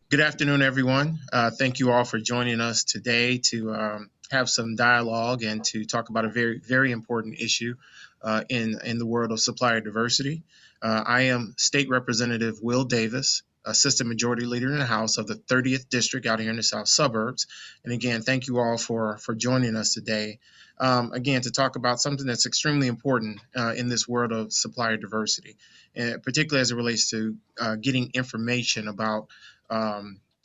Good afternoon, everyone. Thank you all for joining us today to have some dialogue and to talk about a very, very important issue in the world of supplier diversity. I am State Representative Will Davis, Assistant Majority Leader in the House of the 30th District out here in the South Suburbs. And again, thank you all for joining us today. Again, to talk about something that's extremely important in this world of supplier diversity, and particularly as it relates to getting information about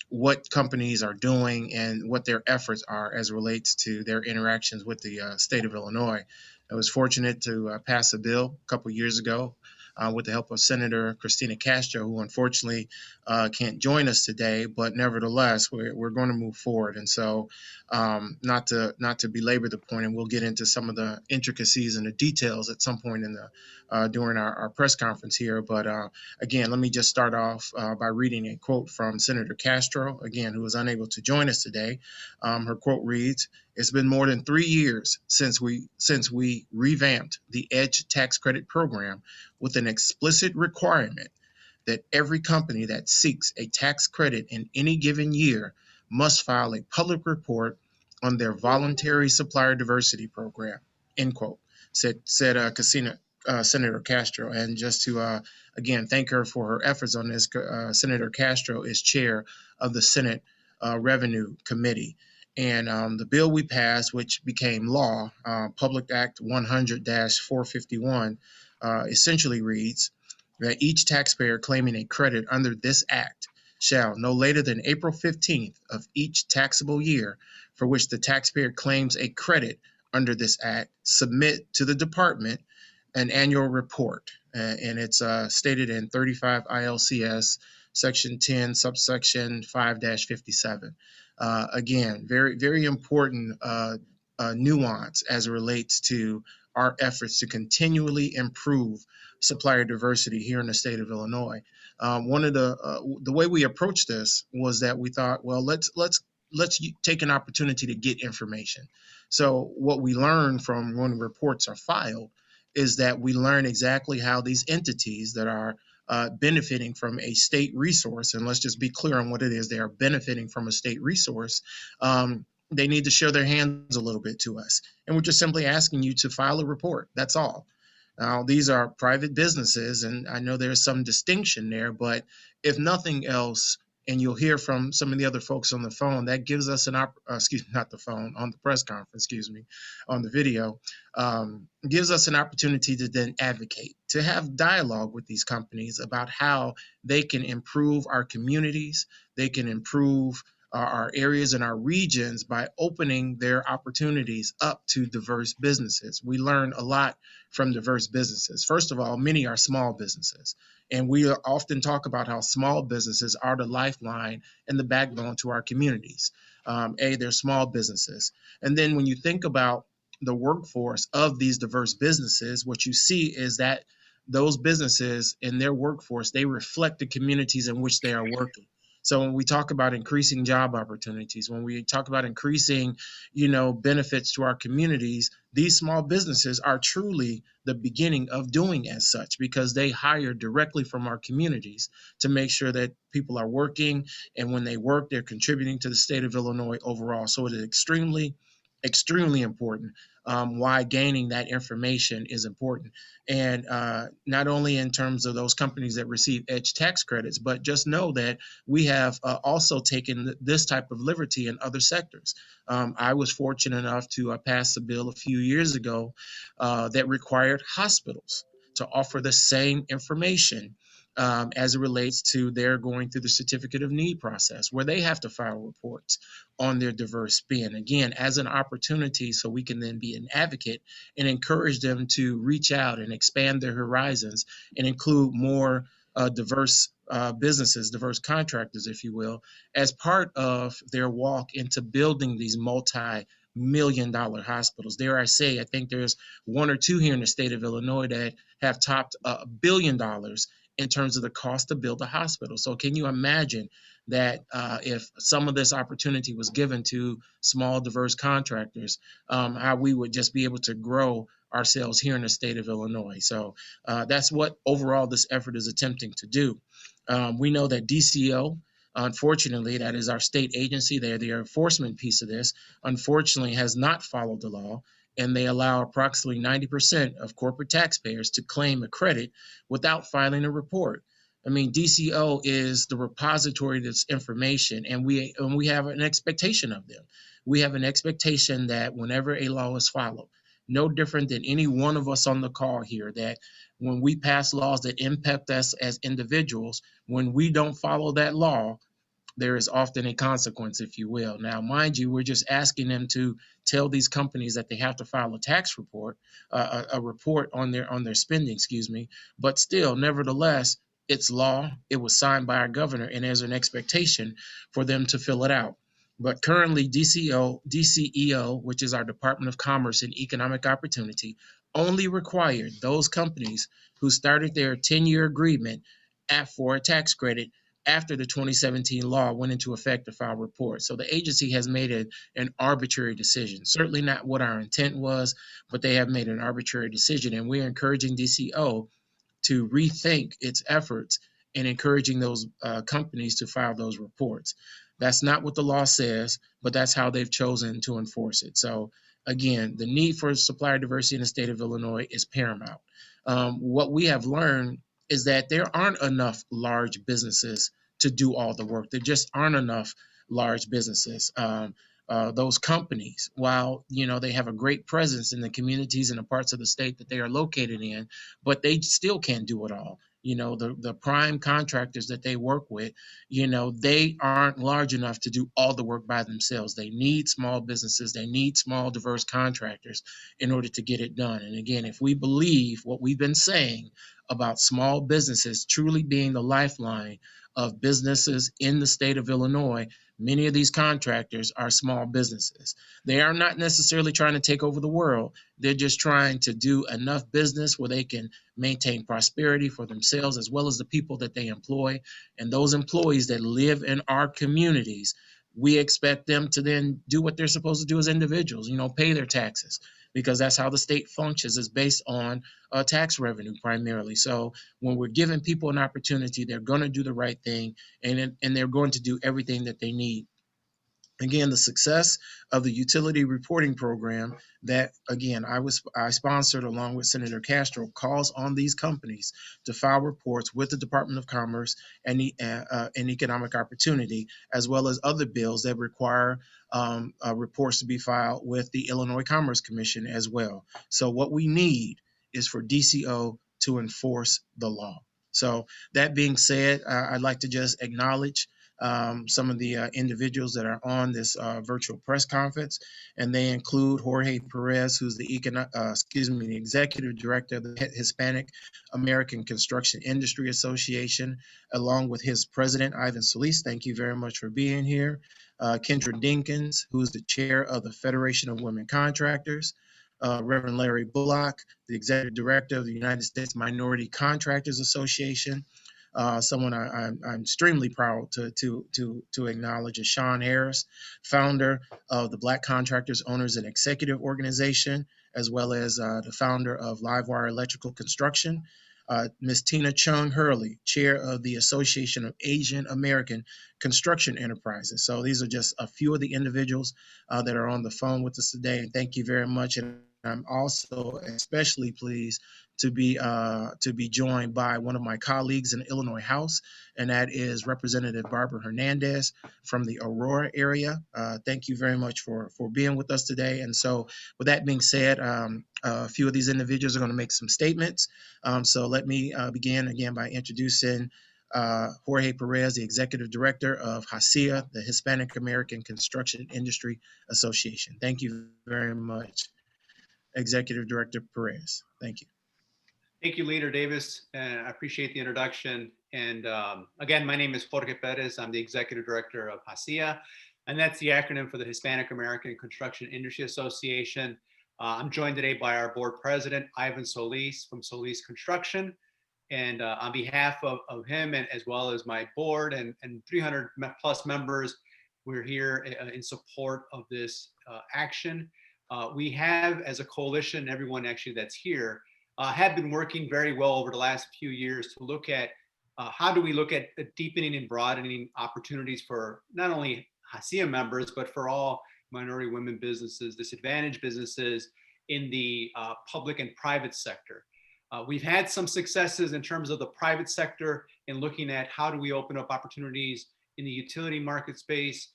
what companies are doing and what their efforts are as it relates to their interactions with the state of Illinois. I was fortunate to pass a bill a couple years ago with the help of Senator Christina Castro, who unfortunately can't join us today, but nevertheless, we're going to move forward. And so, not to belabor the point, and we'll get into some of the intricacies and the details at some point in the during our press conference here. But again, let me just start off by reading a quote from Senator Castro, again, who was unable to join us today. Her quote reads, "It's been more than 3 years since we revamped the EDGE tax credit program with an explicit requirement that every company that seeks a tax credit in any given year must file a public report on their voluntary supplier diversity program," end quote, said Senator Castro. And just to again thank her for her efforts on this, Senator Castro is chair of the Senate Revenue Committee. And the bill we passed, which became law, Public Act 100-451, essentially reads that each taxpayer claiming a credit under this act shall, no later than April 15th of each taxable year for which the taxpayer claims a credit under this act, submit to the department an annual report. And it's stated in 35 ILCS section 10 subsection 5-57. Again, very, very important nuance as it relates to our efforts to continually improve supplier diversity here in the state of Illinois. One of the way we approached this was that we thought, well, let's take an opportunity to get information. So what we learn from when reports are filed is that we learn exactly how these entities that are benefiting from a state resource, and let's just be clear on what it is, they are benefiting from a state resource, they need to show their hands a little bit to us. And we're just simply asking you to file a report. That's all. Now, these are private businesses, and I know there's some distinction there, but if nothing else, and you'll hear from some of the other folks on the phone, that gives us an not the phone, on the press conference, on the video, gives us an opportunity to then advocate, to have dialogue with these companies about how they can improve our communities, they can improve our areas and our regions by opening their opportunities up to diverse businesses. We learn a lot from diverse businesses. First of all, many are small businesses. And we often talk about how small businesses are the lifeline and the backbone to our communities. They're small businesses. And then when you think about the workforce of these diverse businesses, what you see is that those businesses in their workforce, they reflect the communities in which they are working. So when we talk about increasing job opportunities, when we talk about increasing, benefits to our communities, these small businesses are truly the beginning of doing as such, because they hire directly from our communities to make sure that people are working, and when they work, they're contributing to the state of Illinois overall. So it is extremely, extremely important why gaining that information is important. And not only in terms of those companies that receive EDGE tax credits, but just know that we have also taken this type of liberty in other sectors. I was fortunate enough to pass a bill a few years ago that required hospitals to offer the same information as it relates to their going through the certificate of need process, where they have to file reports on their diverse spend. Again, as an opportunity so we can then be an advocate and encourage them to reach out and expand their horizons and include more diverse businesses, diverse contractors, if you will, as part of their walk into building these multi-million-dollar hospitals. Dare I say, I think there's one or two here in the state of Illinois that have topped $1 billion in terms of the cost to build a hospital. So can you imagine that if some of this opportunity was given to small, diverse contractors, how we would just be able to grow ourselves here in the state of Illinois. So that's what overall this effort is attempting to do. We know that DCEO Unfortunately, that is our state agency. They're the enforcement piece of this. Unfortunately, has not followed the law, and they allow approximately 90% of corporate taxpayers to claim a credit without filing a report. I mean, DCO is the repository of this information, and we have an expectation of them. We have an expectation that whenever a law is followed, no different than any one of us on the call here, that when we pass laws that impact us as individuals, when we don't follow that law, there is often a consequence, if you will. Now, mind you, we're just asking them to tell these companies that they have to file a tax report, a report on their spending, excuse me. But still, nevertheless, it's law. It was signed by our governor, and there's an expectation for them to fill it out. But currently, DCEO, which is our Department of Commerce and Economic Opportunity, only required those companies who started their 10-year agreement for a tax credit after the 2017 law went into effect to file reports. So the agency has made an arbitrary decision. Certainly not what our intent was, but they have made an arbitrary decision. And we're encouraging DCO to rethink its efforts in encouraging those companies to file those reports. That's not what the law says, but that's how they've chosen to enforce it. So again, the need for supplier diversity in the state of Illinois is paramount. What we have learned is that there aren't enough large businesses to do all the work. There just aren't enough large businesses. Those companies, while they have a great presence in the communities and the parts of the state that they are located in, but they still can't do it all. The prime contractors that they work with, they aren't large enough to do all the work by themselves. They need small businesses. They need small, diverse contractors in order to get it done. And again, if we believe what we've been saying about small businesses truly being the lifeline of businesses in the state of Illinois, many of these contractors are small businesses. They are not necessarily trying to take over the world. They're just trying to do enough business where they can maintain prosperity for themselves as well as the people that they employ. And those employees that live in our communities, we expect them to then do what they're supposed to do as individuals, pay their taxes, because that's how the state functions, is based on tax revenue primarily. So when we're giving people an opportunity, they're going to do the right thing, and they're going to do everything that they need. Again, the success of the utility reporting program that, again, I sponsored along with Senator Castro, calls on these companies to file reports with the Department of Commerce and Economic Opportunity, as well as other bills that require reports to be filed with the Illinois Commerce Commission as well. So what we need is for DCO to enforce the law. So that being said, I'd like to just acknowledge some of the individuals that are on this virtual press conference, and they include Jorge Perez, who's the executive director of the Hispanic American Construction Industry Association, along with his president, Ivan Solis. Thank you very much for being here. Kendra Dinkins, who's the chair of the Federation of Women Contractors. Reverend Larry Bullock, the executive director of the United States Minority Contractors Association. Someone I'm extremely proud to acknowledge is Sean Harris, founder of the Black Contractors Owners and Executive Organization, as well as the founder of Livewire Electrical Construction. Ms. Tina Chung Hurley, chair of the Association of Asian American Construction Enterprises. So these are just a few of the individuals that are on the phone with us today. And thank you very much. And I'm also especially pleased to be joined by one of my colleagues in the Illinois House, and that is Representative Barbara Hernandez from the Aurora area. Thank you very much for being with us today. And so with that being said, a few of these individuals are going to make some statements. So let me begin again by introducing Jorge Perez, the Executive Director of HACIA, the Hispanic American Construction Industry Association. Thank you very much, Executive Director Perez. Thank you. Thank you, Leader Davis, and I appreciate the introduction. And again, my name is Jorge Perez. I'm the Executive Director of HACIA, and that's the acronym for the Hispanic American Construction Industry Association. I'm joined today by our board president, Ivan Solis from Solis Construction. And on behalf of him, and as well as my board and 300 plus members, we're here in support of this action. We have, as a coalition, everyone actually that's here, have been working very well over the last few years to look at How do we look at deepening and broadening opportunities for not only HACIA members, but for all minority women businesses, disadvantaged businesses in the public and private sector? We've had some successes in terms of the private sector in looking at how do we open up opportunities in the utility market space.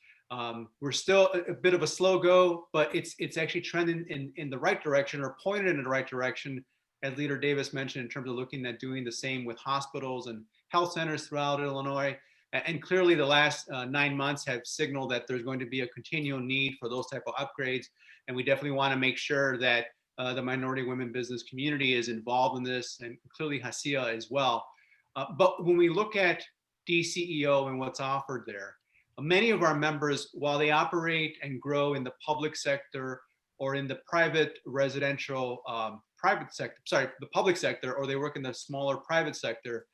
We're still a bit of a slow go, but it's actually trending in the right direction, or pointed in the right direction, as Leader Davis mentioned, in terms of looking at doing the same with hospitals and health centers throughout Illinois. And clearly the last 9 months have signaled that there's going to be a continual need for those type of upgrades. And we definitely want to make sure that the minority women business community is involved in this, and clearly HACIA as well. But when we look at DCEO and what's offered there, many of our members, while they operate and grow in the public sector or in the private residential private sector, sorry, the public sector, or they work in the smaller private sector,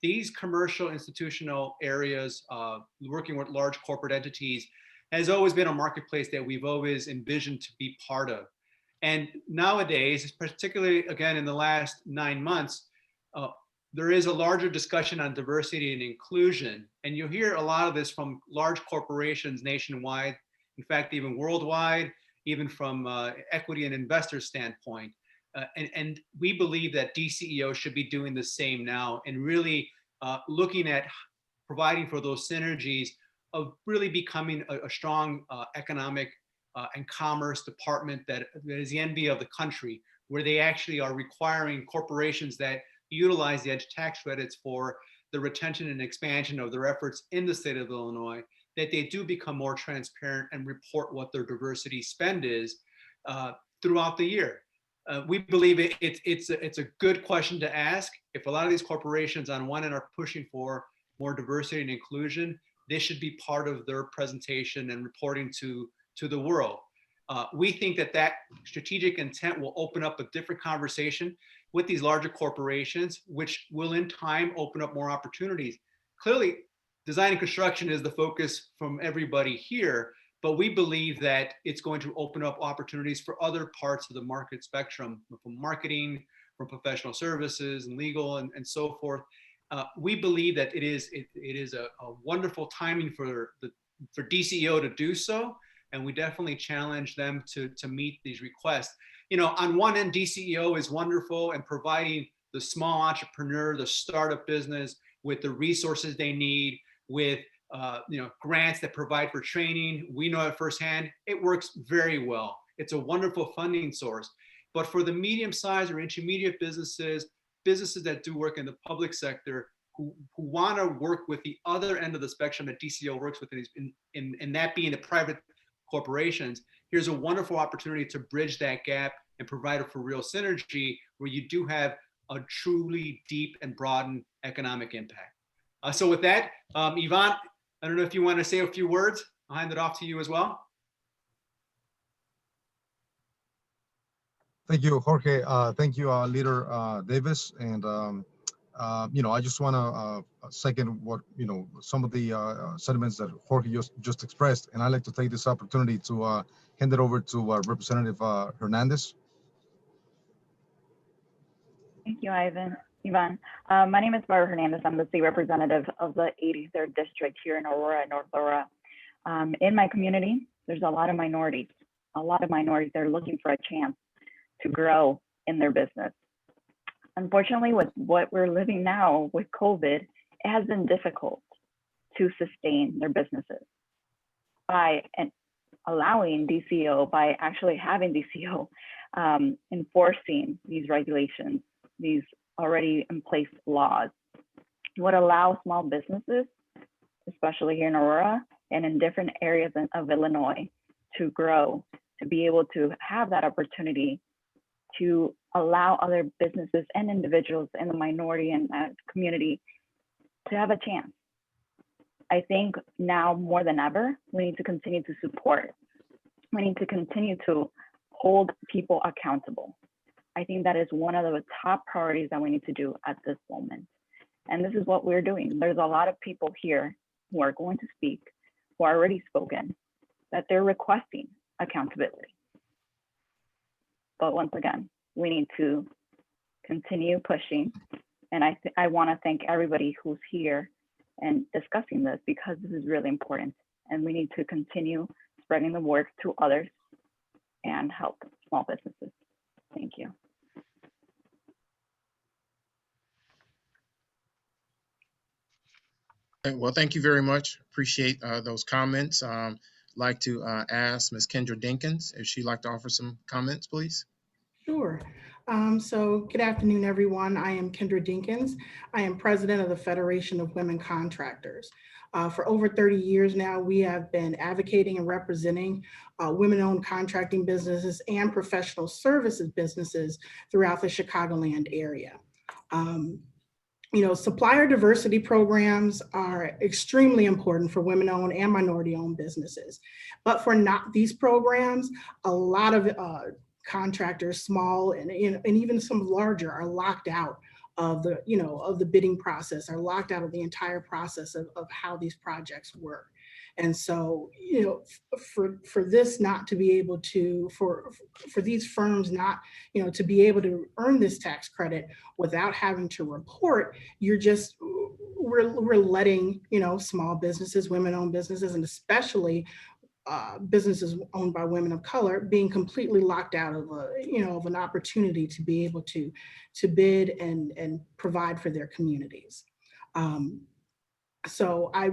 these commercial institutional areas, working with large corporate entities, has always been a marketplace that we've always envisioned to be part of. And nowadays, particularly again in the last 9 months, there is a larger discussion on diversity and inclusion. And you'll hear a lot of this from large corporations nationwide, in fact, even worldwide, even from equity and investor standpoint. And we believe that DCEO should be doing the same now, and really looking at providing for those synergies of really becoming a strong economic and commerce department that is the envy of the country, where they actually are requiring corporations that utilize the EDGE tax credits for the retention and expansion of their efforts in the state of Illinois, that they do become more transparent and report what their diversity spend is throughout the year. We believe it's a good question to ask. If a lot of these corporations on one end are pushing for more diversity and inclusion, this should be part of their presentation and reporting to the world. We think that strategic intent will open up a different conversation with these larger corporations, which will in time open up more opportunities. Clearly, design and construction is the focus from everybody here, but we believe that it's going to open up opportunities for other parts of the market spectrum, from marketing, from professional services and legal and so forth. We believe that it is a wonderful timing for DCEO to do so, and we definitely challenge them to meet these requests. You know, on one end, DCEO is wonderful and providing the small entrepreneur, the startup business, with the resources they need, with grants that provide for training. We know it firsthand. It works very well. It's a wonderful funding source. But for the medium-sized or intermediate businesses that do work in the public sector, who want to work with the other end of the spectrum that DCEO works with, in that being the private corporations, here's a wonderful opportunity to bridge that gap and provide for real synergy, where you do have a truly deep and broadened economic impact. So with that, Ivan, I don't know if you want to say a few words. I'll hand it off to you as well. Thank you, Jorge. Thank you, Leader Davis. And, I just want to second what, some of the sentiments that Jorge just expressed. And I'd like to take this opportunity to hand it over to Representative Hernandez. Thank you, Ivan. My name is Barbara Hernandez. I'm the state representative of the 83rd district here in Aurora, North Aurora. In my community, there's a lot of minorities that are looking for a chance to grow in their business. Unfortunately, with what we're living now with COVID, it has been difficult to sustain their businesses. By allowing DCEO, by actually having DCEO enforcing these regulations, these already in place laws, would allow small businesses, especially here in Aurora and in different areas of Illinois, to grow, to be able to have that opportunity to allow other businesses and individuals in the minority and community to have a chance. I think now more than ever, we need to continue to support. We need to continue to hold people accountable. I think that is one of the top priorities that we need to do at this moment. And this is what we're doing. There's a lot of people here who are going to speak, who are already spoken, that they're requesting accountability. But once again, we need to continue pushing And I want to thank everybody who's here and discussing this, because this is really important, and we need to continue spreading the word to others and help small businesses. Thank you. Okay, well, thank you very much. Appreciate those comments. Like to ask Ms. Kendra Dinkins if she'd like to offer some comments, please. Sure. So good afternoon, everyone. I am Kendra Dinkins. I am president of the Federation of Women Contractors. For over 30 years now, we have been advocating and representing women-owned contracting businesses and professional services businesses throughout the Chicagoland area. Supplier diversity programs are extremely important for women-owned and minority-owned businesses. But for not these programs, a lot of contractors, small and even some larger, are locked out of the bidding process, are locked out of the entire process of how these projects work. And so, for this not to be able to, for these firms not, to be able to earn this tax credit without having to report, we're letting, small businesses, women-owned businesses, and especially businesses owned by women of color being completely locked out of of an opportunity to be able to bid and provide for their communities. So I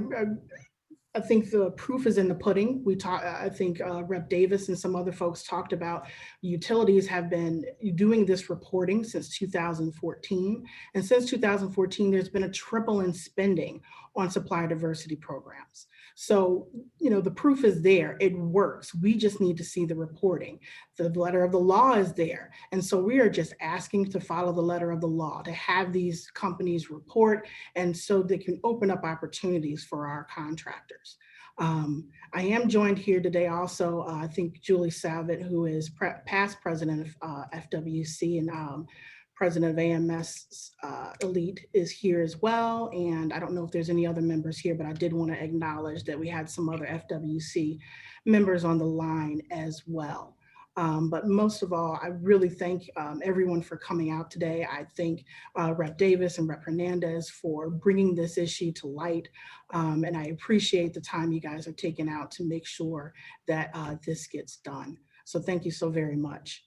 think the proof is in the pudding. I think Rep. Davis and some other folks talked about utilities have been doing this reporting since 2014. And since 2014, there's been a triple in spending on supplier diversity programs. So, the proof is there, it works. We just need to see the reporting. The letter of the law is there. And so we are just asking to follow the letter of the law, to have these companies report, and so they can open up opportunities for our contractors. I am joined here today also, I think Julie Salvett, who is past president of FWC and president of AMS Elite, is here as well. And I don't know if there's any other members here, but I did want to acknowledge that we had some other FWC members on the line as well. But most of all, I really thank everyone for coming out today. I thank Rep. Davis and Rep. Hernandez for bringing this issue to light. And I appreciate the time you guys are taking out to make sure that this gets done. So thank you so very much.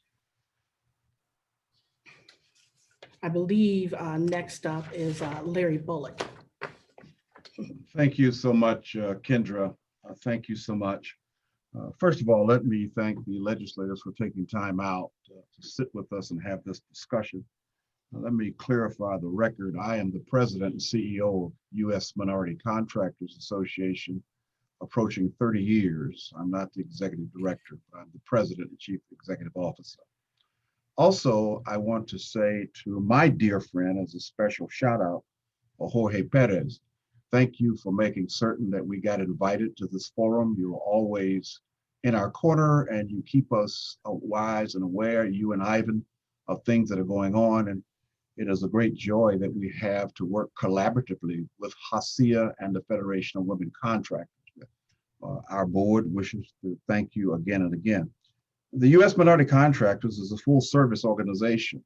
I believe next up is Larry Bullock. Thank you so much, Kendra. Thank you so much. First of all, let me thank the legislators for taking time out to sit with us and have this discussion. Let me clarify the record. I am the president and CEO of U.S. Minority Contractors Association, approaching 30 years. I'm not the executive director, but I'm the president and chief executive officer. Also, I want to say to my dear friend, as a special shout out, Jorge Perez, thank you for making certain that we got invited to this forum. You're always in our corner and you keep us wise and aware, you and Ivan, of things that are going on. And it is a great joy that we have to work collaboratively with HACIA and the Federation of Women Contractors. Our board wishes to thank you again and again. The U.S. Minority Contractors is a full service organization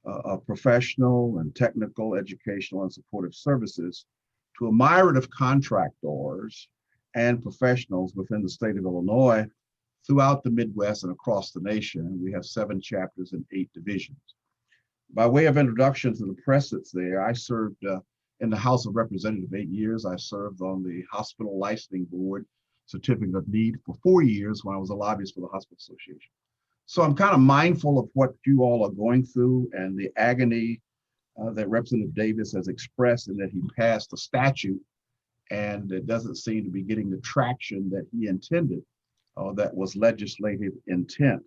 of professional and technical, educational, and supportive services to a myriad of contractors and professionals within the state of Illinois, throughout the Midwest and across the nation. We have 7 chapters and 8 divisions. By way of introduction to the press that's there, I served in the House of Representatives 8 years. I served on the Hospital Licensing Board Certificate of Need for 4 years when I was a lobbyist for the Hospital Association. So I'm kind of mindful of what you all are going through and the agony that Representative Davis has expressed, and that he passed a statute and it doesn't seem to be getting the traction that he intended, that was legislative intent.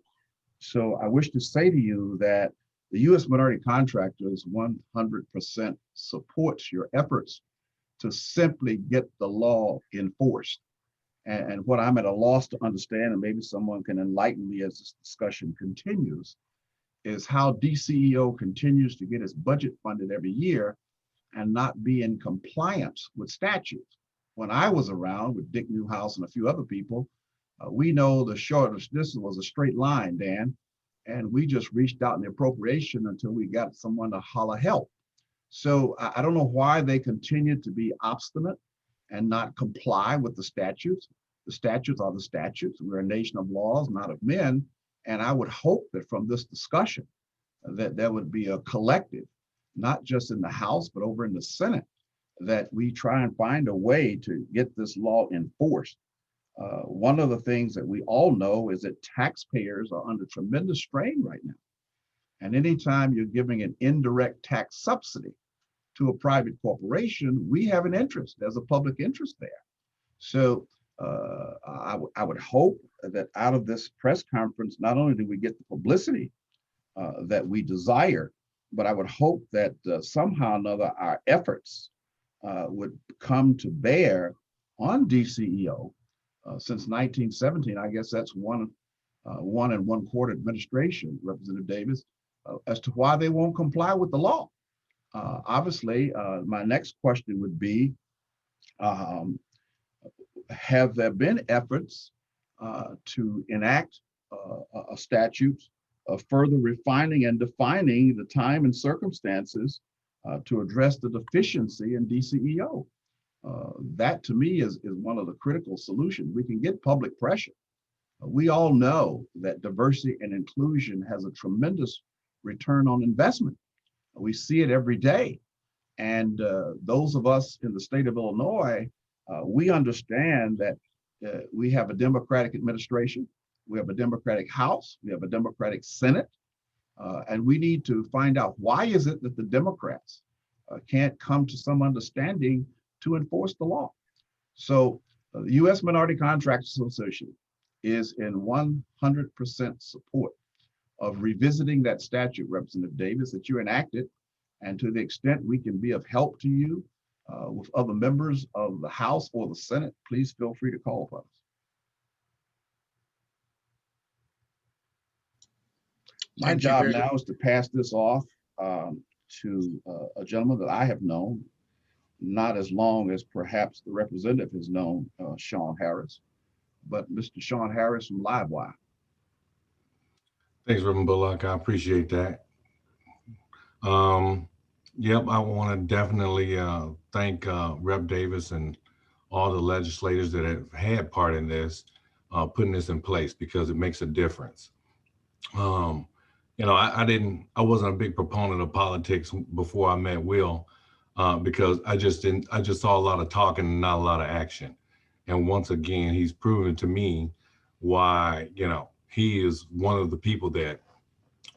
So I wish to say to you that the U.S. Minority Contractors 100% supports your efforts to simply get the law enforced. And what I'm at a loss to understand, and maybe someone can enlighten me as this discussion continues, is how DCEO continues to get its budget funded every year and not be in compliance with statutes. When I was around with Dick Newhouse and a few other people, we know the shortest distance was a straight line, Dan, and we just reached out in the appropriation until we got someone to holler help. So I don't know why they continue to be obstinate and not comply with the statutes. The statutes are the statutes. We're a nation of laws, not of men. And I would hope that from this discussion that there would be a collective, not just in the House, but over in the Senate, that we try and find a way to get this law enforced. One of the things that we all know is that taxpayers are under tremendous strain right now. And anytime you're giving an indirect tax subsidy to a private corporation, we have an interest. There's a public interest there. So I would hope that out of this press conference, not only do we get the publicity that we desire, but I would hope that somehow or another our efforts would come to bear on DCEO. Since 1917, I guess that's one and 1/4 administration, Representative Davis, as to why they won't comply with the law. Obviously, my next question would be, have there been efforts to enact a statute further refining and defining the time and circumstances to address the deficiency in DCEO? That to me is one of the critical solutions. We can get public pressure. We all know that diversity and inclusion has a tremendous return on investment. We see it every day. And those of us in the state of Illinois, we understand that we have a Democratic administration, we have a Democratic House, we have a Democratic Senate, and we need to find out why is it that the Democrats can't come to some understanding to enforce the law. So the U.S. Minority Contractors Association is in 100% support of revisiting that statute, Representative Davis, that you enacted. And to the extent we can be of help to you with other members of the House or the Senate, please feel free to call upon us. My job now is to pass this off to a gentleman that I have known, not as long as perhaps the representative has known Sean Harris, but Mr. Sean Harris from Livewire. Thanks, Reverend Bullock. I appreciate that. Yep, I want to definitely thank Rep. Davis and all the legislators that have had part in this, putting this in place, because it makes a difference. You know, I wasn't a big proponent of politics before I met Will, because I just saw a lot of talking and not a lot of action. And once again, he's proven to me why, you know, he is one of the people that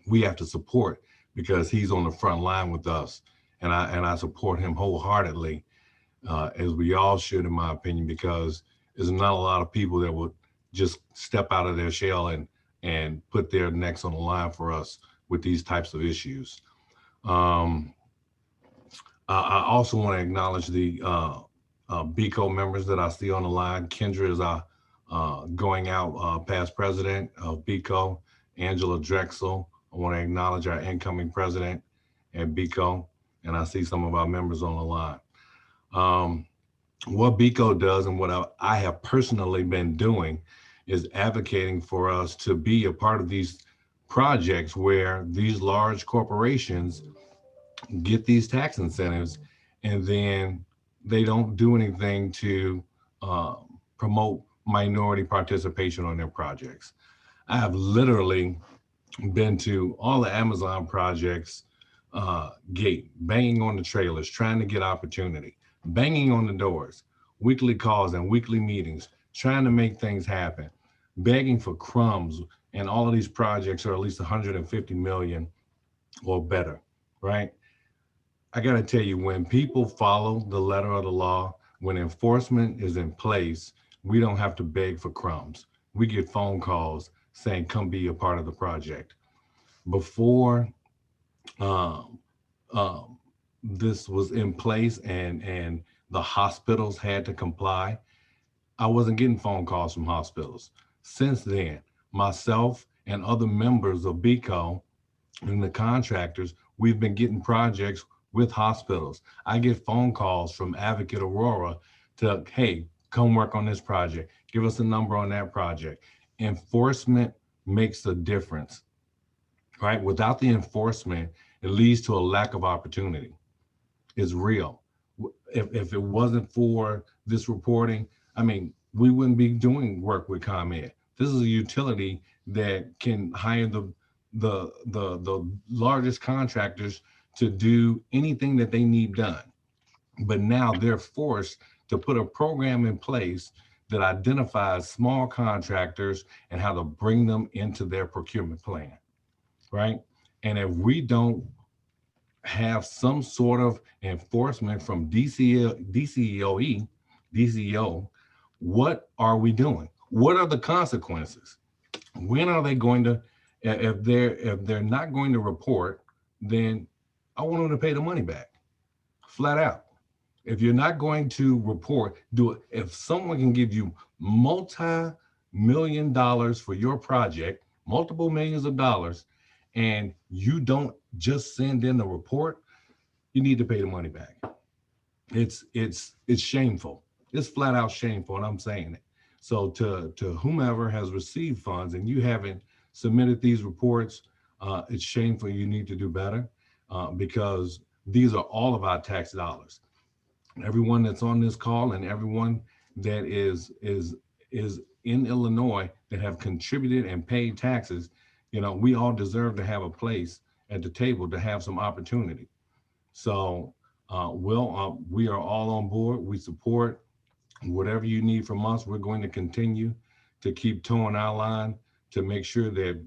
we have to support, because he's on the front line with us. And I support him wholeheartedly, as we all should, in my opinion, because there's not a lot of people that would just step out of their shell and put their necks on the line for us with these types of issues. I also want to acknowledge the BCOE members that I see on the line. Kendra is our going out past president of BCOE, Angela Drexel. I want to acknowledge our incoming president at BCOE, and I see some of our members on the line. What BCOE does and what I have personally been doing is advocating for us to be a part of these projects where these large corporations get these tax incentives and then they don't do anything to promote minority participation on their projects. I have literally been to all the Amazon projects gate, banging on the trailers, trying to get opportunity, banging on the doors, weekly calls and weekly meetings, trying to make things happen, begging for crumbs. And all of these projects are at least 150 million or better, right? I got to tell you, when people follow the letter of the law, when enforcement is in place, we don't have to beg for crumbs. We get phone calls saying, come be a part of the project. Before this was in place and the hospitals had to comply, I wasn't getting phone calls from hospitals. Since then, myself and other members of BCOE and the contractors, we've been getting projects with hospitals. I get phone calls from Advocate Aurora to, hey, come work on this project. Give us a number on that project. Enforcement makes a difference, right? Without the enforcement, it leads to a lack of opportunity. is real. If it wasn't for this reporting, I mean, we wouldn't be doing work with ComEd. This is a utility that can hire the largest contractors to do anything that they need done. But now they're forced to put a program in place that identifies small contractors and how to bring them into their procurement plan, right? And if we don't have some sort of enforcement from DCEO, what are we doing? What are the consequences? When are they going to, if they're not going to report, then I want them to pay the money back, flat out. If you're not going to report, do it. If someone can give you multi-million dollars for your project, multiple millions of dollars, and you don't just send in the report, you need to pay the money back. It's shameful. It's flat out shameful, and I'm saying it. So to whomever has received funds and you haven't submitted these reports, it's shameful. You need to do better because these are all of our tax dollars. Everyone that's on this call and everyone that is in Illinois that have contributed and paid taxes, you know, we all deserve to have a place at the table to have some opportunity. So we are all on board. We support whatever you need from us. We're going to continue to keep towing our line to make sure that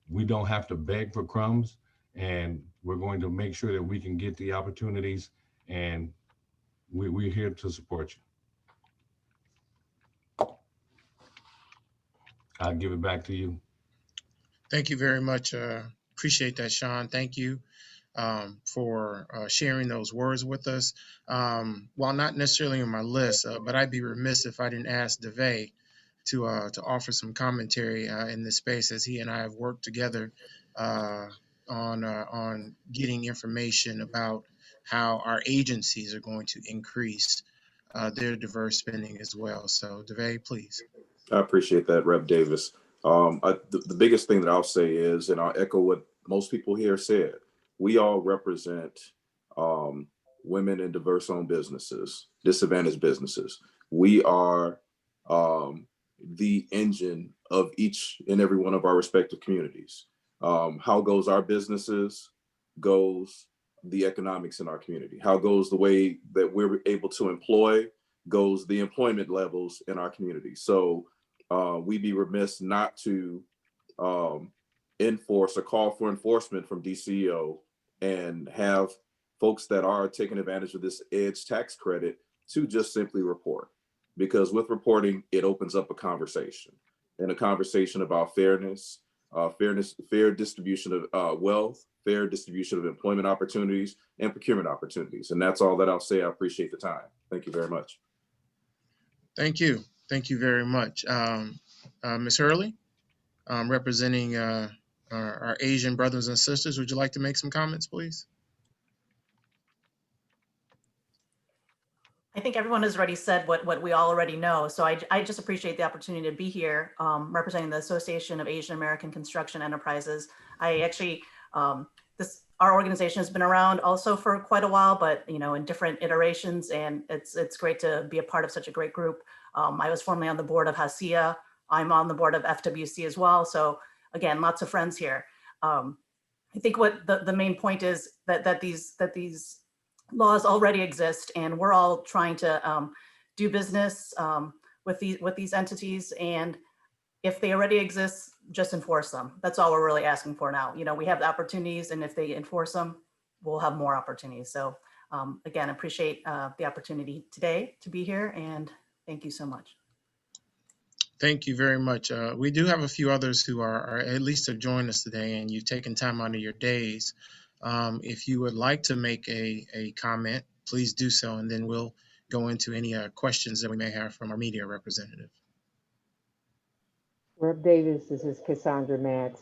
we don't have to beg for crumbs, and we're going to make sure that we can get the opportunities, and we're here to support you. I'll give it back to you. Thank you very much. Appreciate that, Sean. Thank you for sharing those words with us. While not necessarily on my list, but I'd be remiss if I didn't ask DeVay to offer some commentary in this space, as he and I have worked together on getting information about how our agencies are going to increase their diverse spending as well. So DeVay, please. I appreciate that, Rev Davis. The biggest thing that I'll say is, and I'll echo what most people here said, we all represent women in diverse-owned businesses, disadvantaged businesses. We are the engine of each and every one of our respective communities. How goes our businesses, goes the economics in our community. How goes the way that we're able to employ, goes the employment levels in our community. So we'd be remiss not to enforce or call for enforcement from DCEO and have folks that are taking advantage of this EDGE tax credit to just simply report. Because with reporting, it opens up a conversation, and a conversation about fairness, fair distribution of wealth, fair distribution of employment opportunities and procurement opportunities. And that's all that I'll say. I appreciate the time. Thank you very much. Thank you. Thank you very much. Ms. Hurley, representing our Asian brothers and sisters, would you like to make some comments, please? I think everyone has already said what we all already know. So I just appreciate the opportunity to be here representing the Association of Asian American Construction Enterprises. I actually, our organization has been around also for quite a while, but in different iterations, and it's great to be a part of such a great group. I was formerly on the board of HACIA. I'm on the board of FWC as well. So again, lots of friends here. I think what the main point is that these laws already exist, and we're all trying to do business with these entities. And if they already exist, just enforce them. That's all we're really asking for now. We have the opportunities, and if they enforce them, we'll have more opportunities. So again, appreciate the opportunity today to be here, and thank you so much. Thank you very much. We do have a few others who are at least have joined us today, and you've taken time out of your days. If you would like to make a comment, please do so, and then we'll go into any questions that we may have from our media representative. Rep. Davis, this is Cassandra Matz.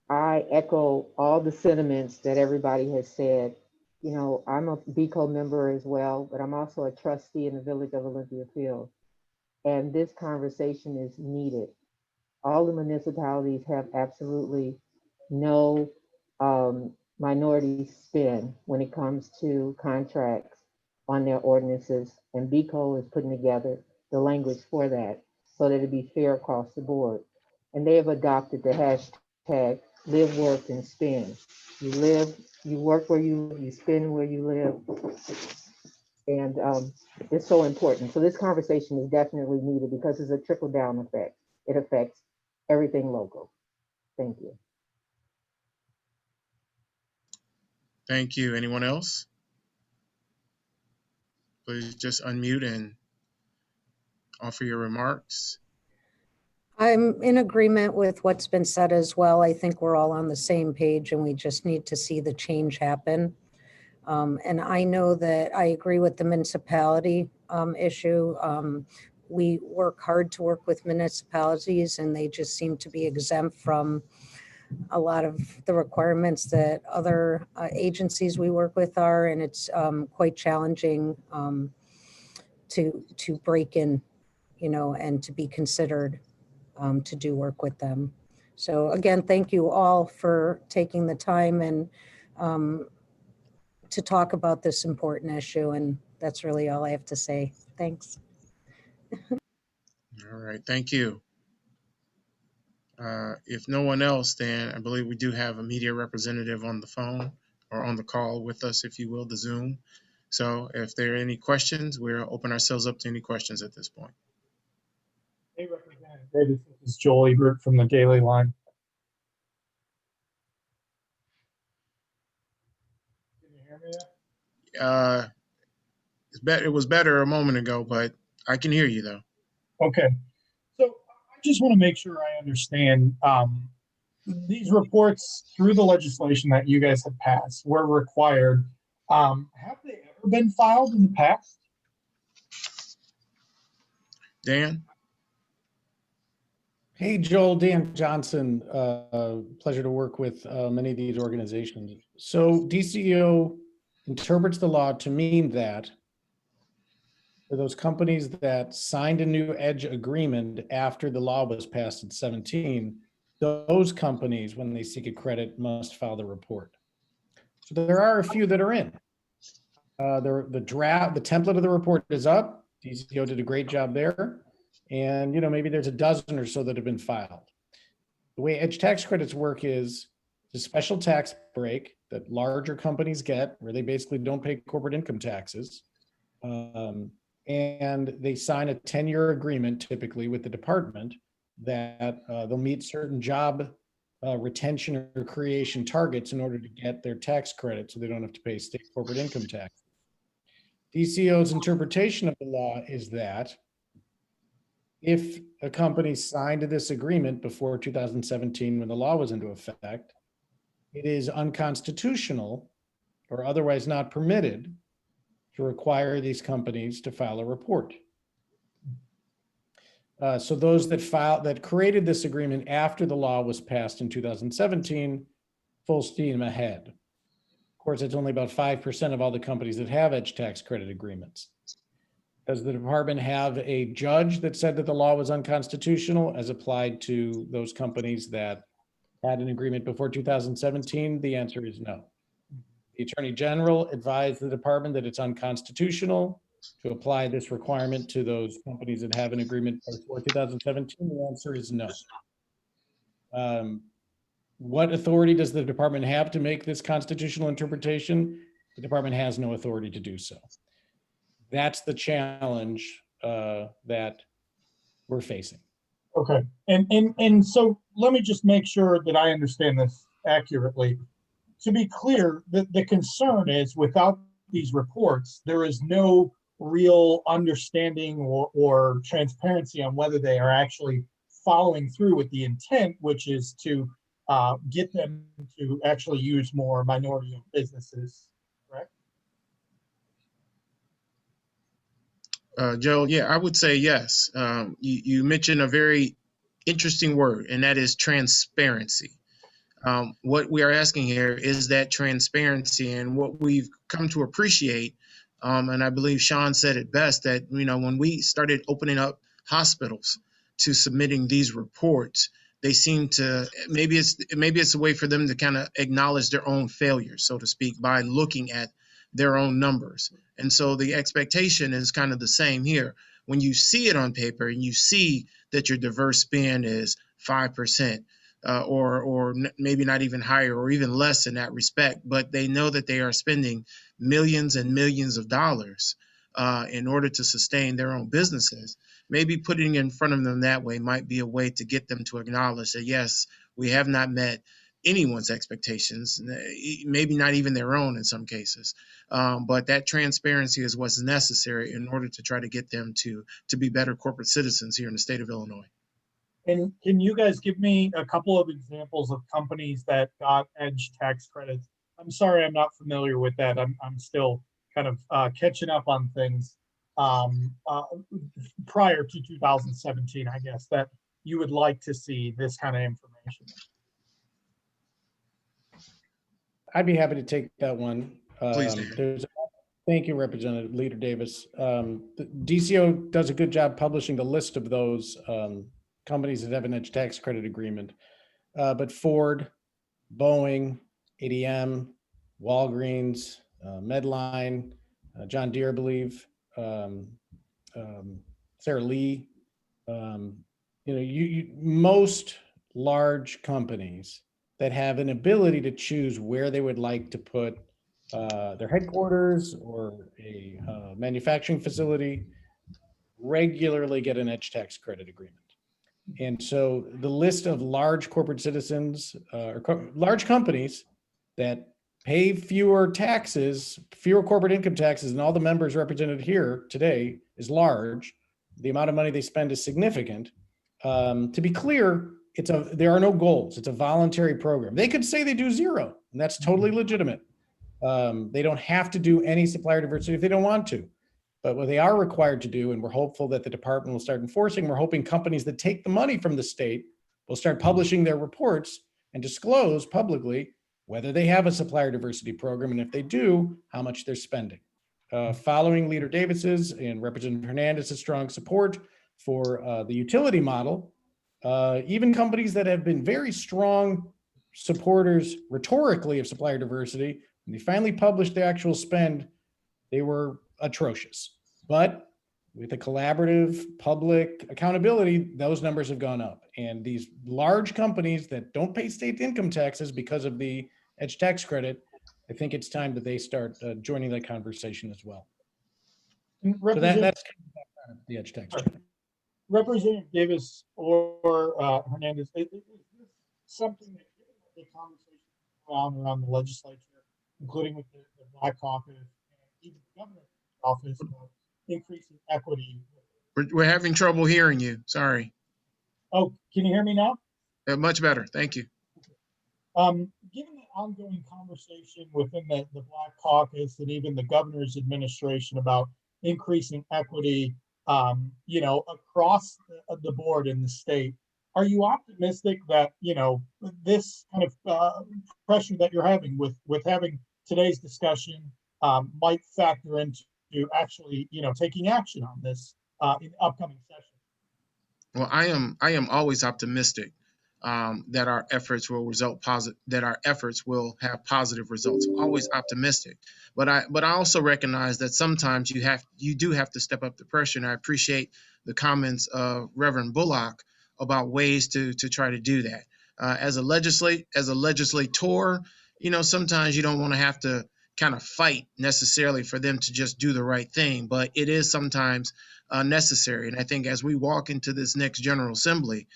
I echo all the sentiments that everybody has said. I'm a BCO member as well, but I'm also a trustee in the Village of Olympia Field. And this conversation is needed. All the municipalities have absolutely no minorities spend when it comes to contracts on their ordinances, and BCO is putting together the language for that so that it be fair across the board. And they have adopted the hashtag live, work, and spend. You live, you work where you live, you spend where you live. And it's so important. So this conversation is definitely needed because it's a trickle down effect. It affects everything local. Thank you. Thank you. Anyone else? Please just unmute and offer your remarks. I'm in agreement with what's been said as well. I think we're all on the same page and we just need to see the change happen. And I know that I agree with the municipality issue. We work hard to work with municipalities and they just seem to be exempt from a lot of the requirements that other agencies we work with are, and it's quite challenging to break in, you know, and to be considered to do work with them. So again, thank you all for taking the time and to talk about this important issue, and that's really all I have to say. Thanks. All right, thank you. If no one else, then I believe we do have a media representative on the phone or on the call with us, if you will, the Zoom. So if there are any questions, we'll open ourselves up to any questions at this point. Hey, Representative Davis, this is Joel Ebert from the Daily Line. Can you hear me yet? It was better a moment ago, but I can hear you though. Okay. So I just want to make sure I understand these reports through the legislation that you guys have passed were required. Have they ever been filed in the past? Dan? Hey, Joel, Dan Johnson. Pleasure to work with many of these organizations. So DCEO interprets the law to mean that for those companies that signed a new EDGE agreement after the law was passed in 17, those companies, when they seek a credit, must file the report. So there are a few that are in. The template of the report is up. DCEO did a great job there. And, you know, maybe there's a dozen or so that have been filed. The way EDGE tax credits work is the special tax break that larger companies get, where they basically don't pay corporate income taxes. And they sign a 10-year agreement typically with the department that they'll meet certain job retention or creation targets in order to get their tax credit so they don't have to pay state corporate income tax. DCEO's interpretation of the law is that if a company signed this agreement before 2017 when the law was into effect, it is unconstitutional or otherwise not permitted to require these companies to file a report. So those that created this agreement after the law was passed in 2017, full steam ahead. Of course, it's only about 5% of all the companies that have EDGE tax credit agreements. Does the department have a judge that said that the law was unconstitutional as applied to those companies that had an agreement before 2017? The answer is no. The Attorney General advised the department that it's unconstitutional to apply this requirement to those companies that have an agreement before 2017. The answer is no. What authority does the department have to make this constitutional interpretation? The department has no authority to do so. That's the challenge that we're facing. Okay, and so let me just make sure that I understand this accurately. To be clear, the concern is without these reports, there is no real understanding or transparency on whether they are actually following through with the intent, which is to get them to actually use more minority-owned businesses, correct? Joe, yeah, I would say yes. You mentioned a very interesting word, and that is transparency. What we are asking here is that transparency, and what we've come to appreciate, and I believe Sean said it best, that, you know, when we started opening up hospitals to submitting these reports, they seem to, maybe it's a way for them to kind of acknowledge their own failures, so to speak, by looking at their own numbers. And so the expectation is kind of the same here. When you see it on paper and you see that your diverse spend is 5%, or maybe not even higher or even less in that respect, but they know that they are spending millions and millions of dollars in order to sustain their own businesses. Maybe putting it in front of them that way might be a way to get them to acknowledge that, yes, we have not met anyone's expectations, maybe not even their own in some cases. But that transparency is what's necessary in order to try to get them to be better corporate citizens here in the state of Illinois. And can you guys give me a couple of examples of companies that got EDGE tax credits? I'm sorry, I'm not familiar with that. I'm still kind of catching up on things prior to 2017, I guess, that you would like to see this kind of information. I'd be happy to take that one. Please, Thank you, Representative Leader Davis. The DCO does a good job publishing the list of those companies that have an EDGE tax credit agreement. But Ford, Boeing, ADM, Walgreens, Medline, John Deere, I believe, Sarah Lee, most large companies that have an ability to choose where they would like to put their headquarters or a manufacturing facility regularly get an EDGE tax credit agreement. And so the list of large corporate citizens or large companies that pay fewer taxes, fewer corporate income taxes, and all the members represented here today is large. The amount of money they spend is significant. To be clear, there are no goals. It's a voluntary program. They could say they do zero, and that's totally legitimate. They don't have to do any supplier diversity if they don't want to. But what they are required to do, and we're hopeful that the department will start enforcing, we're hoping companies that take the money from the state will start publishing their reports and disclose publicly whether they have a supplier diversity program, and if they do, how much they're spending. Following Leader Davis's and Representative Hernandez's strong support for the utility model, even companies that have been very strong supporters rhetorically of supplier diversity, when they finally published the actual spend, they were atrocious. But with a collaborative public accountability, those numbers have gone up. And these large companies that don't pay state income taxes because of the EDGE tax credit, I think it's time that they start joining that conversation as well. So that's kind of the EDGE tax credit. Representative Davis or Hernandez, is this something that the conversation around the legislature, including with the Black Caucus and even the governor's office, increasing equity? We're having trouble hearing you. Sorry. Oh, can you hear me now? Much better. Thank you. Given the ongoing conversation within the Black Caucus and even the governor's administration about increasing equity, across the board in the state, are you optimistic that, this kind of pressure that you're having with having today's discussion might factor into actually, taking action on this in the upcoming session? Well, I am always optimistic that our efforts will result positive, that our efforts will have positive results. Always optimistic, but I also recognize that sometimes you do have to step up the pressure. And I appreciate the comments of Reverend Bullock about ways to try to do that. As a legislator, sometimes you don't want to have to kind of fight necessarily for them to just do the right thing, but it is sometimes necessary. And I think as we walk into this next General Assembly,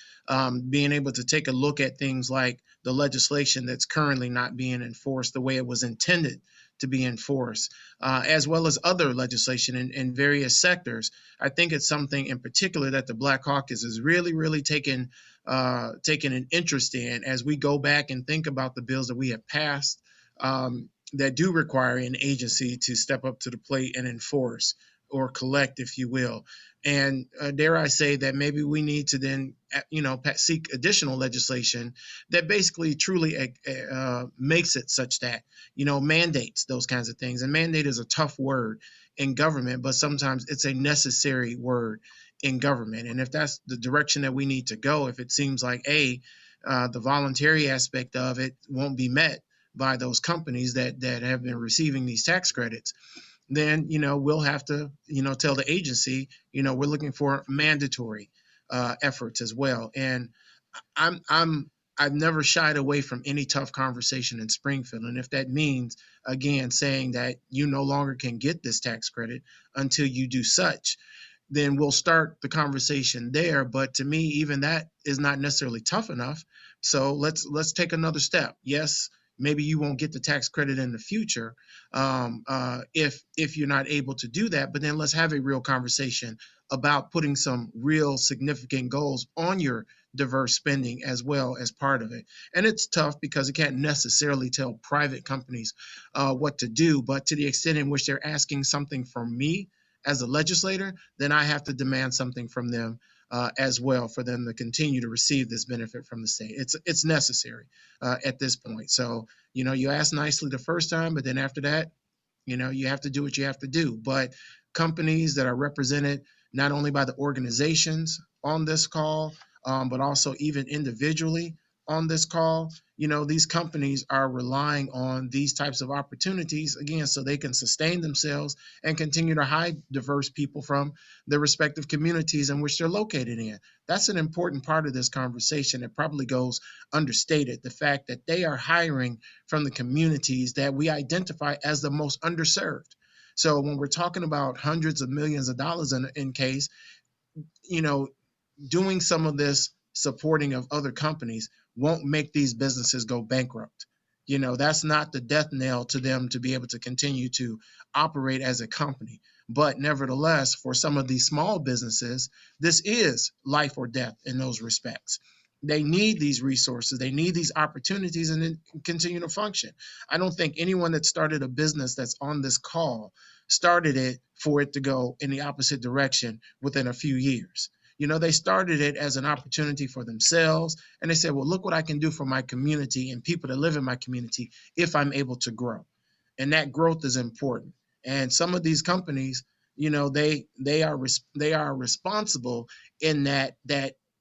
being able to take a look at things like the legislation that's currently not being enforced the way it was intended to be enforced, as well as other legislation in various sectors, I think it's something in particular that the Black Caucus is really, really taking an interest in as we go back and think about the bills that we have passed that do require an agency to step up to the plate and enforce or collect, if you will. And dare I say that maybe we need to then, seek additional legislation that basically truly makes it such that, mandates those kinds of things. And mandate is a tough word in government, but sometimes it's a necessary word in government. And if that's the direction that we need to go, if it seems like the voluntary aspect of it won't be met by those companies that have been receiving these tax credits, then we'll have to tell the agency we're looking for mandatory efforts as well. And I've never shied away from any tough conversation in Springfield. And if that means, again, saying that you no longer can get this tax credit until you do such, then we'll start the conversation there. But to me, even that is not necessarily tough enough. So let's take another step. Yes, maybe you won't get the tax credit in the future if you're not able to do that. But then let's have a real conversation about putting some real significant goals on your diverse spending as well as part of it. And it's tough because it can't necessarily tell private companies what to do, but to the extent in which they're asking something from me as a legislator, then I have to demand something from them as well for them to continue to receive this benefit from the state. It's necessary at this point. So, you asked nicely the first time, but then after that, you have to do what you have to do. But companies that are represented not only by the organizations on this call, but also even individually on this call, these companies are relying on these types of opportunities, again, so they can sustain themselves and continue to hire diverse people from the respective communities in which they're located in. That's an important part of this conversation. It probably goes understated, the fact that they are hiring from the communities that we identify as the most underserved. So when we're talking about hundreds of millions of dollars in case, doing some of this supporting of other companies won't make these businesses go bankrupt. That's not the death knell to them to be able to continue to operate as a company. But nevertheless, for some of these small businesses, this is life or death in those respects. They need these resources. They need these opportunities and then continue to function. I don't think anyone that started a business that's on this call started it for it to go in the opposite direction within a few years. They started it as an opportunity for themselves, and they said, well, look what I can do for my community and people that live in my community if I'm able to grow. And that growth is important. And some of these companies, they are responsible in that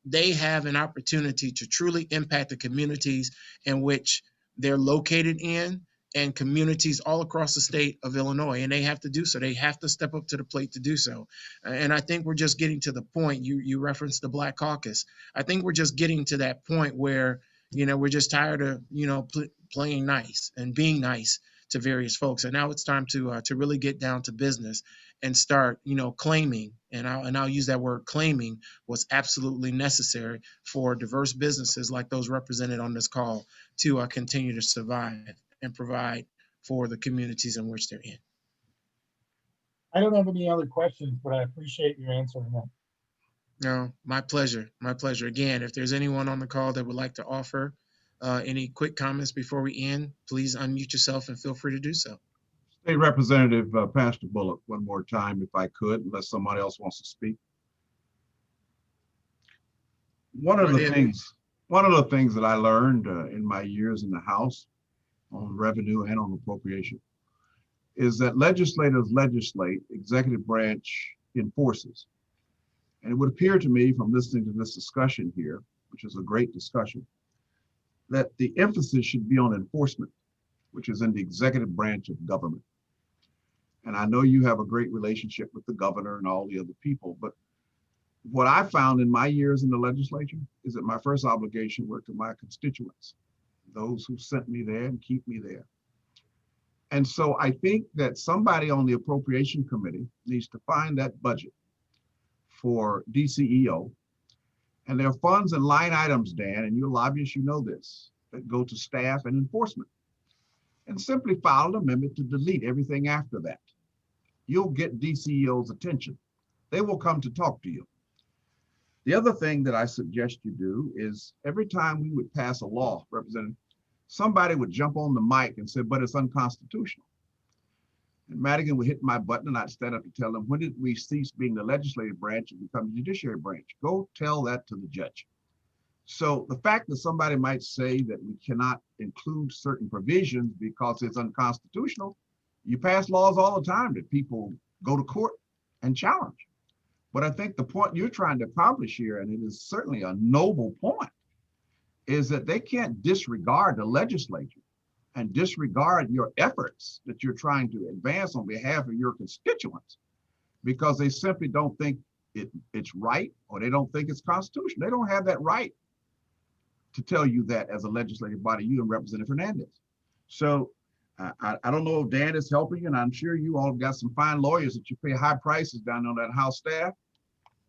they have an opportunity to truly impact the communities in which they're located in and communities all across the state of Illinois, and they have to do so. They have to step up to the plate to do so. And I think we're just getting to the point, you referenced the Black Caucus. I think we're just getting to that point where, we're just tired of, playing nice and being nice to various folks. And now it's time to really get down to business and start, claiming, and I'll use that word, claiming what's absolutely necessary for diverse businesses like those represented on this call to continue to survive and provide for the communities in which they're in. I don't have any other questions, but I appreciate your answering them. No, my pleasure. My pleasure. Again, if there's anyone on the call that would like to offer any quick comments before we end, please unmute yourself and feel free to do so. State Representative Pastor Bullock, one more time, if I could, unless somebody else wants to speak. One of the things that I learned in my years in the House on revenue and on appropriation is that legislators legislate, executive branch enforces. And it would appear to me from listening to this discussion here, which is a great discussion, that the emphasis should be on enforcement, which is in the executive branch of government. And I know you have a great relationship with the governor and all the other people, but what I found in my years in the legislature is that my first obligation were to my constituents, those who sent me there and keep me there. And so I think that somebody on the Appropriation Committee needs to find that budget for DCEO. And there are funds and line items, Dan, and you're lobbyists, you know this, that go to staff and enforcement. And simply file an amendment to delete everything after that. You'll get DCEO's attention. They will come to talk to you. The other thing that I suggest you do is every time we would pass a law, Representative, somebody would jump on the mic and say, but it's unconstitutional. And Madigan would hit my button and I'd stand up and tell them, when did we cease being the legislative branch and become the judiciary branch? Go tell that to the judge. So the fact that somebody might say that we cannot include certain provisions because it's unconstitutional, you pass laws all the time that people go to court and challenge. But I think the point you're trying to accomplish here, and it is certainly a noble point, is that they can't disregard the legislature and disregard your efforts that you're trying to advance on behalf of your constituents because they simply don't think it's right, or they don't think it's constitutional. They don't have that right to tell you that as a legislative body, you and Representative Hernandez. So I don't know if Dan is helping you, and I'm sure you all got some fine lawyers that you pay high prices down on that House staff.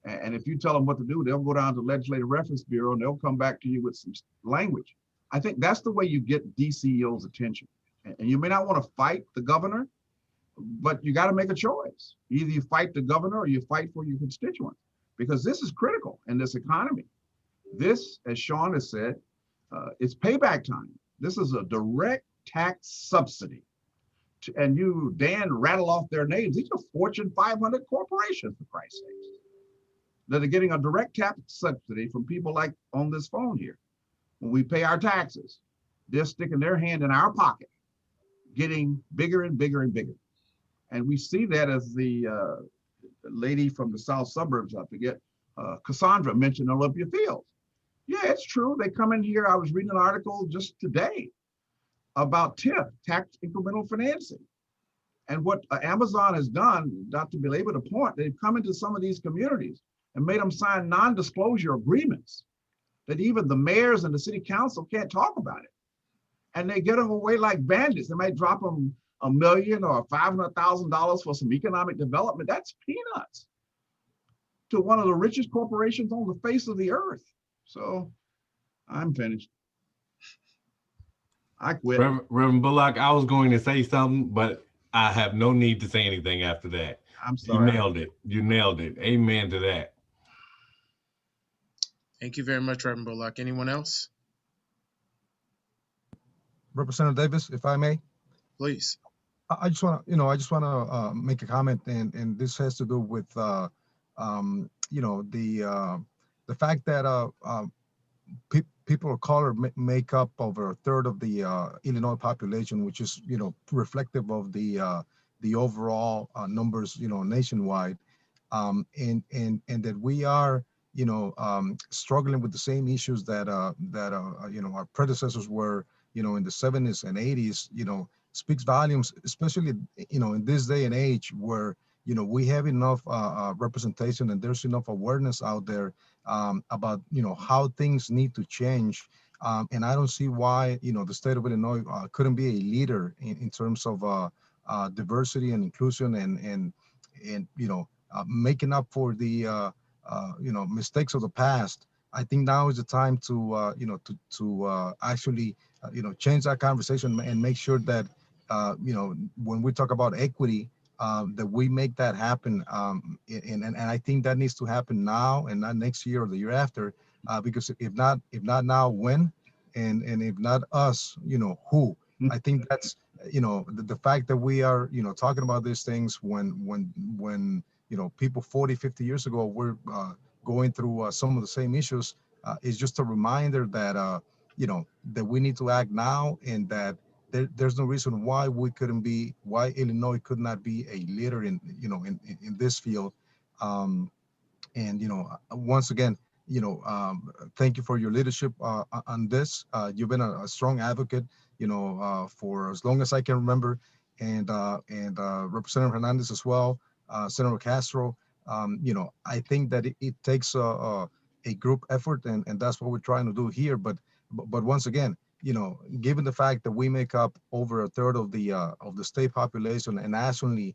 And if you tell them what to do, they'll go down to the Legislative Reference Bureau and they'll come back to you with some language. I think that's the way you get DCEO's attention. And you may not want to fight the governor, but you got to make a choice. Either you fight the governor or you fight for your constituents, because this is critical in this economy. This, as Sean has said, it's payback time. This is a direct tax subsidy. And you, Dan, rattle off their names. These are Fortune 500 corporations, for Christ's sakes, that are getting a direct tax subsidy from people like on this phone here. When we pay our taxes, they're sticking their hand in our pocket, getting bigger and bigger and bigger. And we see that as the lady from the south suburbs, I forget, Cassandra mentioned Olympia Fields. Yeah, it's true. They come in here. I was reading an article just today about TIF, tax incremental financing. And what Amazon has done, not to belabor the point, they've come into some of these communities and made them sign non-disclosure agreements that even the mayors and the city council can't talk about it. And they get them away like bandits. They might drop them $1 million or $500,000 for some economic development. That's peanuts to one of the richest corporations on the face of the earth. So I'm finished. I quit. Reverend Bullock, I was going to say something, but I have no need to say anything after that. I'm sorry. You nailed it. You nailed it. Amen to that. Thank you very much, Reverend Bullock. Anyone else? Representative Davis, if I may. Please. I just want to, make a comment, and this has to do with, the fact that people of color make up over a third of the Illinois population, which is, reflective of the overall numbers, nationwide, and that we are, struggling with the same issues that our predecessors were, in the 70s and 80s, speaks volumes, especially, in this day and age where, we have enough representation and there's enough awareness out there about, how things need to change. And I don't see why, the state of Illinois couldn't be a leader in terms of diversity and inclusion and making up for the, mistakes of the past. I think now is the time to, actually, change that conversation and make sure that, when we talk about equity, that we make that happen. And I think that needs to happen now and not next year or the year after, because if not now, when? And if not us, who? I think that's, the fact that we are, talking about these things when people 40, 50 years ago were going through some of the same issues is just a reminder that, that we need to act now, and that there's no reason why why Illinois could not be a leader in this field. And, once again, thank you for your leadership on this. You've been a strong advocate, for as long as I can remember, and Representative Hernandez as well, Senator Castro. I think that it takes a group effort, and that's what we're trying to do here. But once again, given the fact that we make up over a third of the state population, and nationally,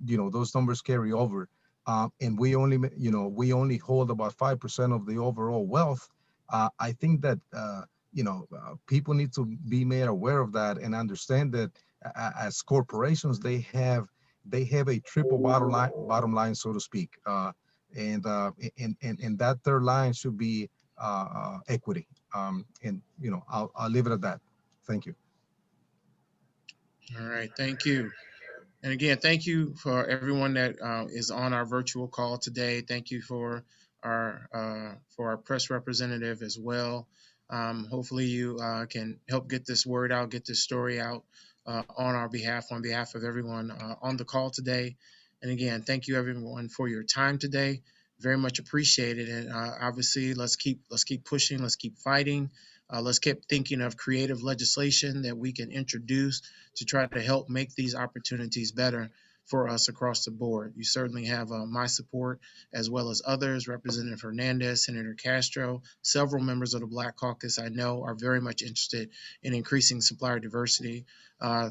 those numbers carry over, and we only hold about 5% of the overall wealth. I think that people need to be made aware of that and understand that as corporations, they have a triple bottom line, so to speak, and that third line should be equity. And I'll leave it at that. Thank you. All right, thank you. And again, thank you for everyone that is on our virtual call today. Thank you for our press representative as well. Hopefully you can help get this word out, get this story out on our behalf, on behalf of everyone on the call today. And again, thank you everyone for your time today. very much appreciated. And obviously, let's keep pushing, let's keep fighting. Let's keep thinking of creative legislation that we can introduce to try to help make these opportunities better for us across the board. You certainly have my support, as well as others. Representative Hernandez, Senator Castro, several members of the Black Caucus I know are very much interested in increasing supplier diversity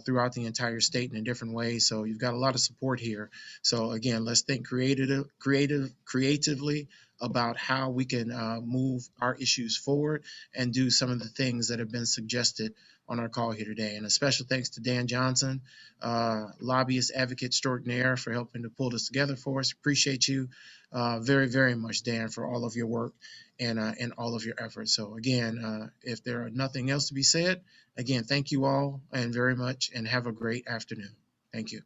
throughout the entire state in a different way. So you've got a lot of support here. So again, let's think creatively about how we can move our issues forward and do some of the things that have been suggested on our call here today. And a special thanks to Dan Johnson, lobbyist advocate extraordinaire, for helping to pull this together for us. Appreciate you very, very much, Dan, for all of your work and all of your efforts. So again, if there are nothing else to be said, again, thank you all and very much, and have a great afternoon. Thank you.